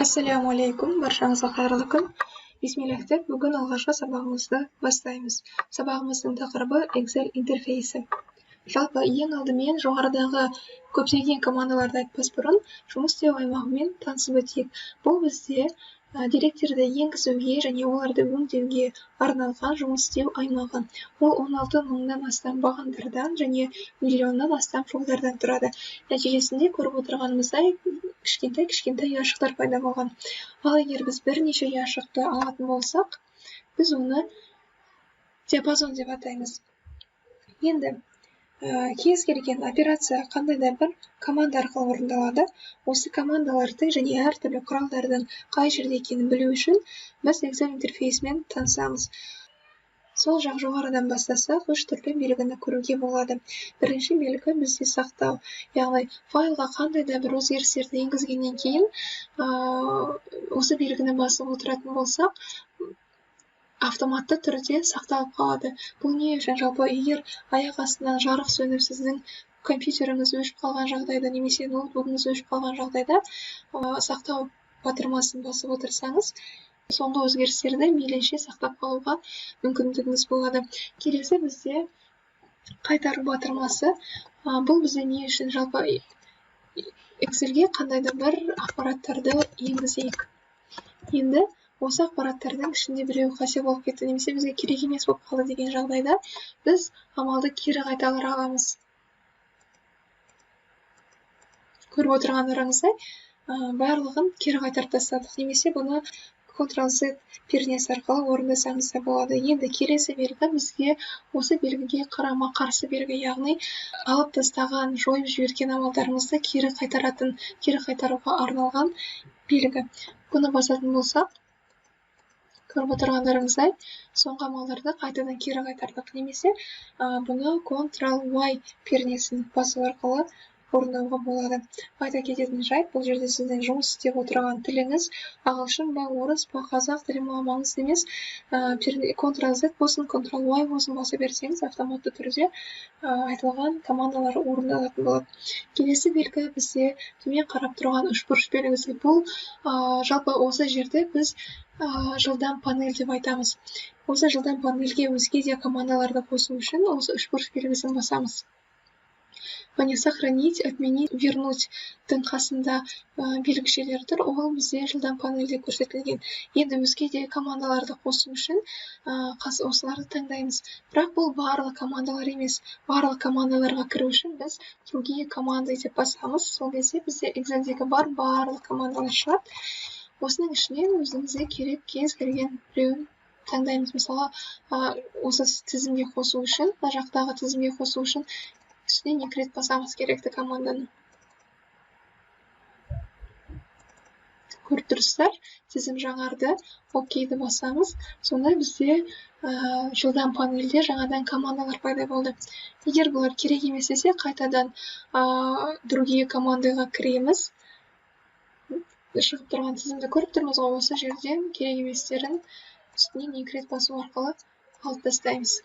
Ассаляму алейкум, баршаңызға қайырлы күн. Бисмиллах деп, бүгін алғашқы сабағымызды бастаймыз. Сабағымыздың тақырыбы Excel интерфейсі. Жалпы ең алдымен жоғарыдағы көптеген командаларды айтпас бұрын жұмыс істеу аймағымен танысып өтейік. Бұл бізде деректерді енгізуге және оларды өңдеуге арналған жұмыс істеу аймағы. Ол 16 мыңнан астам бағандардан және миллионнан астам жолдардан тұрады. Нәтижесінде көріп отырғанымыздай кішкентай ұяшықтар пайда болған. Ал егер біз бірнеше ұяшықты алатын болсақ, біз оны диапазон деп атаймыз. Енді кез келген операция қандай да бір команда арқылы орындалады. Осы командаларды және әртүрлі құралдардың қай жерде екенін білу үшін біз Excel интерфейсімен танысамыз. Сол жақ жоғарыдан бастасақ, 3 түрлі белгіні көруге болады. Бірінші белгі бізде сақтау. Яғни файлға қандай да бір өзгерістерді енгізгеннен кейін, осы белгіні басып отыратын болсақ, автоматты түрде сақталып қалады. Бұл не үшін? Жалпы егер аяқ астынан жарық сөніп сіздің компьютеріңіз өшіп қалған жағдайда немесе ноутбугыңыз өшіп қалған жағдайда сақтау батырмасын басып отырсаңыз, соңғы өзгерістерді мейлінше сақтап қалуға мүмкіндігіңіз болады. Келесі бізде қайтару батырмасы. Бұл бізде не үшін? Жалпы Excelге қандай да бір ақпараттарды енгізейік. Енді осы ақпараттардың ішінде біреуі қате болып кетті немесе бізге керек емес болып қалды деген жағдайда біз амалды кері қайтара аламыз. Көріп отырғандарыңыздай барлығын кері қайтарып тастадық, немесе бұны Ctrl-Z пернесі арқылы орындасаңыз да болады. Енді келесі белгі бізге осы белгіге қарама қарсы белгі, яғни алып тастаған, жойып жіберген амалдарымызды кері қайтаруға арналған белгі. Бұны басатын болсақ, көріп отырғандарыңыздай, соңғы амалдарды қайтадан кері қайтардық, немесе бұны Ctrl-Y пернесін басу арқылы орындауға болады. Айта кететін жайт, бұл жерде сіздің жұмыс істеп отырған тіліңіз ағылшын ба, орыс па, қазақ тілі ма маңызды емес. Ctrl-Z болсын, Ctrl-Y болсын баса берсеңіз, автоматты түрде айтылған командалар орындалатын болады. Келесі белгі бізде төмен қарап тұрған үшбұрыш белгісі. Бұл жалпы осы жерде біз жылдам панель деп айтамыз. Осы жылдам панельге өзге де командаларды қосу үшін осы үшбұрыш белгісін басамыз. Оны сохранить, отменить, вернуть қасында белгішелер тұр, ол бізде жылдам панельде көрсетілген. Енді өзге де командаларды қосу үшін осыларды таңдаймыз. Бірақ бұл барлық командалар емес. Барлық командаларға кіру үшін біз другие команды деп басамыз. Сол кезде бізде Excelдегі барлық командалар шығады. Осының ішінен өзіңізге керек кез келген біреуін таңдаймыз. Мысалы, осы тізімге қосу үшін, жақтағы тізімге қосу үшін үстінен 2 рет басамыз керекті команданы. Көріп тұрсыздар, тізім жаңарды, окейді басамыз. Сонда бізде жылдам панельде жаңадан командалар пайда болды. Егер бұлар керек емес десе, қайтадан другие командаға кіреміз. Шығып тұрған тізімді көріп тұрмыз ғой, осы жерден керек еместерін үстінен 2 рет басу арқылы алып тастаймыз.